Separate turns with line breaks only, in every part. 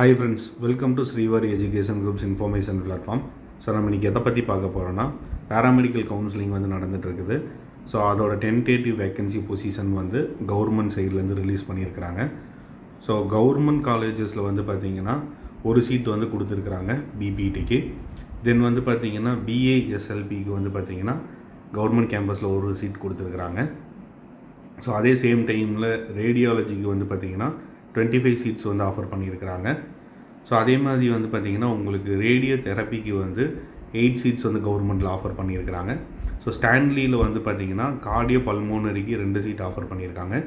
Hi friends, welcome to Srivari Education Group's Information Platform. So நம்ம இன்னைக்கு எதை பற்றி பார்க்க போகிறோன்னா பேராமெடிக்கல் கவுன்சிலிங் வந்து நடந்துட்டு இருக்குது. ஸோ அதோட டென்டேட்டிவ் வேக்கன்சி பொசிஷன் வந்து கவர்மெண்ட் சைட்லேருந்து ரிலீஸ் பண்ணியிருக்கிறாங்க. ஸோ கவர்மெண்ட் காலேஜஸில் வந்து பார்த்திங்கன்னா ஒரு சீட் வந்து கொடுத்துருக்குறாங்க பிபிடிக்கு. தென் வந்து பார்த்திங்கன்னா பிஏஎஸ்எல்பிக்கு வந்து பார்த்திங்கன்னா கவர்மெண்ட் கேம்பஸில் ஒரு சீட் கொடுத்துருக்குறாங்க. ஸோ அதே சேம் டைமில் ரேடியாலஜிக்கு வந்து பார்த்திங்கன்னா 25 சீட்ஸ் வந்து ஆஃபர் பண்ணியிருக்கிறாங்க. ஸோ அதே மாதிரி வந்து பார்த்திங்கன்னா உங்களுக்கு ரேடியோ தெரப்பிக்கு வந்து 8 சீட்ஸ் வந்து கவர்மெண்ட்டில் ஆஃபர் பண்ணியிருக்கிறாங்க. ஸோ ஸ்டான்லியில் வந்து பார்த்திங்கன்னா கார்டியோ பல்மோனரிக்கு 2 சீட் ஆஃபர் பண்ணியிருக்காங்க.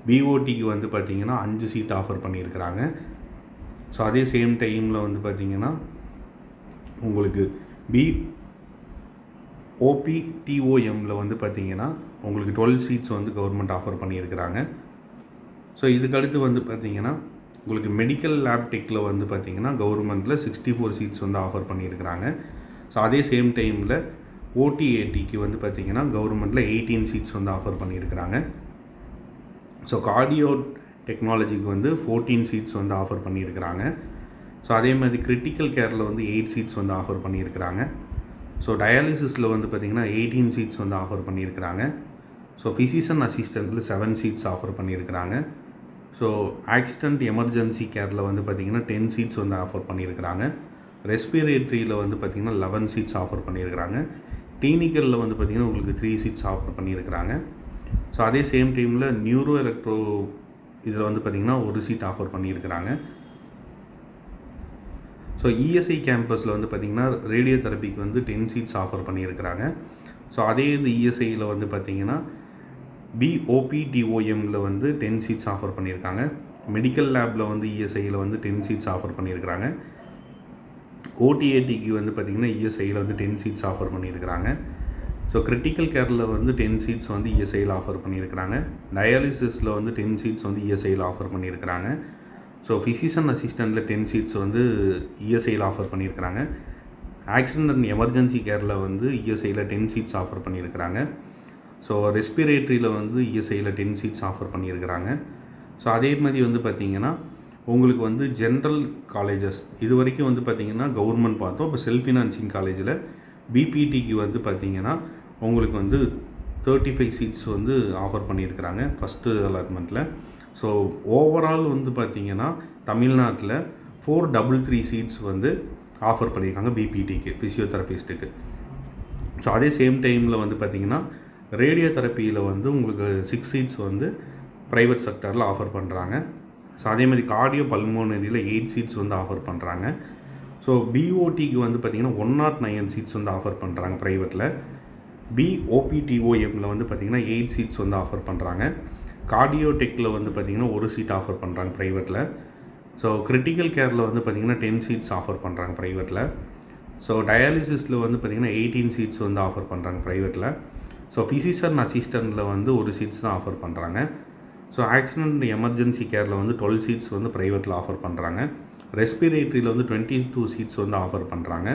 பிஓடிக்கு வந்து பார்த்திங்கன்னா 5 சீட் ஆஃபர் பண்ணியிருக்கிறாங்க. ஸோ அதே சேம் டைமில் வந்து பார்த்திங்கன்னா உங்களுக்கு ஓபிடிஓஎம்மில் வந்து பார்த்திங்கன்னா உங்களுக்கு 12 சீட்ஸ் வந்து கவர்மெண்ட் ஆஃபர் பண்ணியிருக்கிறாங்க. ஸோ இதுக்கடுத்து வந்து பார்த்திங்கன்னா உங்களுக்கு மெடிக்கல் லேப் டெக்கில் வந்து பார்த்திங்கன்னா கவர்மெண்ட்டில் 64 சீட்ஸ் வந்து ஆஃபர் பண்ணியிருக்கிறாங்க. ஸோ அதே சேம் டைமில் ஓடிஏடிக்கு வந்து பார்த்திங்கன்னா கவர்மெண்ட்டில் 18 சீட்ஸ் வந்து ஆஃபர் பண்ணியிருக்கிறாங்க. ஸோ கார்டியோ டெக்னாலஜிக்கு வந்து 14 சீட்ஸ் வந்து ஆஃபர் பண்ணியிருக்கிறாங்க. ஸோ அதே மாதிரி கிரிட்டிக்கல் கேரில் வந்து 8 சீட்ஸ் வந்து ஆஃபர் பண்ணியிருக்கிறாங்க. ஸோ டயாலிசிஸில் வந்து பார்த்திங்கன்னா 18 சீட்ஸ் வந்து ஆஃபர் பண்ணியிருக்கிறாங்க. ஸோ ஃபிசிஷியன் அசிஸ்டண்ட்டில் 7 சீட்ஸ் ஆஃபர் பண்ணியிருக்கிறாங்க. ஸோ ஆக்சிடெண்ட் எமர்ஜென்சி கேரில் வந்து பார்த்திங்கன்னா 10 சீட்ஸ் வந்து ஆஃபர் பண்ணியிருக்கிறாங்க. ரெஸ்பிரேட்டரியில் வந்து பார்த்திங்கன்னா 11 சீட்ஸ் ஆஃபர் பண்ணியிருக்கிறாங்க. கிளினிக்கலில் வந்து பார்த்திங்கன்னா உங்களுக்கு 3 சீட்ஸ் ஆஃபர் பண்ணியிருக்கிறாங்க. ஸோ அதே சேம் டைமில் நியூரோ எலக்ட்ரோ இதில் வந்து பார்த்திங்கன்னா ஒரு சீட் ஆஃபர் பண்ணியிருக்கிறாங்க. ஸோ இஎஸ்ஐ கேம்பஸில் வந்து பார்த்திங்கன்னா ரேடியோ தெரப்பிக்கு வந்து 10 சீட்ஸ் ஆஃபர் பண்ணியிருக்கிறாங்க. ஸோ அதே இது இஎஸ்ஐயில் வந்து பார்த்திங்கன்னா பிஓபிடிஓஎம்மில் வந்து 10 சீட்ஸ் ஆஃபர் பண்ணியிருக்காங்க. மெடிக்கல் லேபில் வந்து இஎஸ்ஐயில் வந்து 10 சீட்ஸ் ஆஃபர் பண்ணியிருக்கிறாங்க. ஓடிஏடிக்கு வந்து பார்த்திங்கன்னா இஎஸ்ஐயில் வந்து 10 சீட்ஸ் ஆஃபர் பண்ணியிருக்கிறாங்க. ஸோ கிரிட்டிக்கல் கேரில் வந்து 10 சீட்ஸ் வந்து இஎஸ்ஐயில் ஆஃபர் பண்ணியிருக்கிறாங்க. டயாலிசிஸில் வந்து 10 சீட்ஸ் வந்து இஎஸ்ஐயில் ஆஃபர் பண்ணியிருக்கிறாங்க. ஸோ ஃபிசிஷியன் அசிஸ்டண்ட்டில் 10 சீட்ஸ் வந்து இஎஸ்ஐயில் ஆஃபர் பண்ணியிருக்கிறாங்க. ஆக்சிடெண்ட் அண்ட் எமர்ஜென்சி கேரில் வந்து இஎஸ்ஐயில் 10 சீட்ஸ் ஆஃபர் பண்ணியிருக்கிறாங்க. ஸோ ரெஸ்பிரேட்டரியில் வந்து இஎஸ்ஐயில் 10 சீட்ஸ் ஆஃபர் பண்ணியிருக்கிறாங்க. ஸோ அதே மாதிரி வந்து பார்த்திங்கன்னா உங்களுக்கு வந்து ஜென்ரல் காலேஜஸ் இது வரைக்கும் வந்து பார்த்திங்கன்னா கவர்மெண்ட் பார்த்தோம். இப்போ செல்ஃப் ஃபினான்சிங் காலேஜில் பிபிடிக்கு வந்து பார்த்திங்கன்னா உங்களுக்கு வந்து 35 சீட்ஸ் வந்து ஆஃபர் பண்ணியிருக்கிறாங்க ஃபஸ்ட்டு அலாட்மெண்ட்டில். ஸோ ஓவரால் வந்து பார்த்திங்கன்னா தமிழ்நாட்டில் 433 சீட்ஸ் வந்து ஆஃபர் பண்ணியிருக்காங்க பிபிடிக்கு, ஃபிசியோதெரபிஸ்ட்டுக்கு. ஸோ அதே சேம் டைமில் வந்து பார்த்திங்கன்னா ரேடியோ தெரப்பியில் வந்து உங்களுக்கு 6 சீட்ஸ் வந்து ப்ரைவேட் செக்டரில் ஆஃபர் பண்ணுறாங்க. ஸோ அதே மாதிரி கார்டியோ பல்மோனரியில் 8 சீட்ஸ் வந்து ஆஃபர் பண்ணுறாங்க. ஸோ பிஓடிக்கு வந்து பார்த்திங்கன்னா 109 சீட்ஸ் வந்து ஆஃபர் பண்ணுறாங்க ப்ரைவேட்டில். பிஓபிடிஓஎம்மில் வந்து பார்த்திங்கன்னா 8 சீட்ஸ் வந்து ஆஃபர் பண்ணுறாங்க. கார்டியோ டெக்கில் வந்து பார்த்திங்கன்னா ஒரு சீட் ஆஃபர் பண்ணுறாங்க ப்ரைவேட்டில். ஸோ கிரிட்டிக்கல் கேரில் வந்து பார்த்திங்கன்னா 10 சீட்ஸ் ஆஃபர் பண்ணுறாங்க ப்ரைவேட்டில். ஸோ டயாலிசிஸில் வந்து பார்த்திங்கன்னா 18 சீட்ஸ் வந்து ஆஃபர் பண்ணுறாங்க ப்ரைவேட்டில். ஸோ ஃபிசிஷியன் அசிஸ்டண்ட்டில் வந்து ஒரு சீட்ஸ் தான் ஆஃபர் பண்ணுறாங்க. ஸோ ஆக்சிடெண்ட் எமர்ஜென்சி கேரில் வந்து 12 சீட்ஸ் வந்து ப்ரைவேட்டில் ஆஃபர் பண்ணுறாங்க. ரெஸ்பிரேட்டரியில் வந்து 22 சீட்ஸ் வந்து ஆஃபர் பண்ணுறாங்க.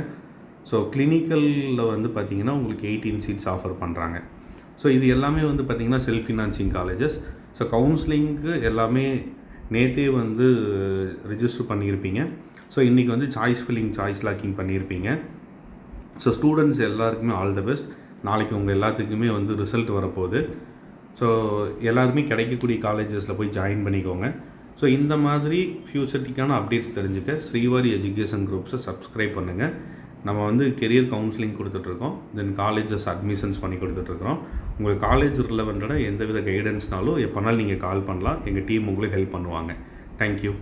ஸோ கிளினிக்கலில் வந்து பார்த்திங்கன்னா உங்களுக்கு 18 சீட்ஸ் ஆஃபர் பண்ணுறாங்க. ஸோ இது எல்லாமே வந்து பார்த்திங்கன்னா செல்ஃப் ஃபினான்சிங் காலேஜஸ். ஸோ கவுன்சிலிங்க்கு எல்லாமே நேற்றே வந்து ரிஜிஸ்டர் பண்ணியிருப்பீங்க. ஸோ இன்றைக்கி வந்து சாய்ஸ் ஃபில்லிங், சாய்ஸ் லாக்கிங் பண்ணியிருப்பீங்க. ஸோ ஸ்டூடெண்ட்ஸ் எல்லாருக்குமே ஆல் த பெஸ்ட். நாளைக்கு உங்கள் எல்லாத்துக்குமே வந்து ரிசல்ட் வரப்போகுது. ஸோ எல்லாருமே கிடைக்கக்கூடிய காலேஜஸில் போய் ஜாயின் பண்ணிக்கோங்க. ஸோ இந்த மாதிரி ஃப்யூச்சர்ட்டிக்கான அப்டேட்ஸ் தெரிஞ்சுக்க ஸ்ரீவாரி எஜுகேஷன் குரூப்ஸை சப்ஸ்கிரைப் பண்ணுங்கள். நம்ம வந்து கெரியர் கவுன்சிலிங் கொடுத்துட்ருக்கோம். தென் காலேஜஸ் அட்மிஷன்ஸ் பண்ணி கொடுத்துட்ருக்குறோம். உங்களுக்கு காலேஜ் ரிலவெண்ட்டாக எந்தவித கைடன்ஸ்னாலும் எப்போனாலும் நீங்கள் கால் பண்ணலாம். எங்கள் டீம் உங்களுக்கு ஹெல்ப் பண்ணுவாங்க. தேங்க்யூ.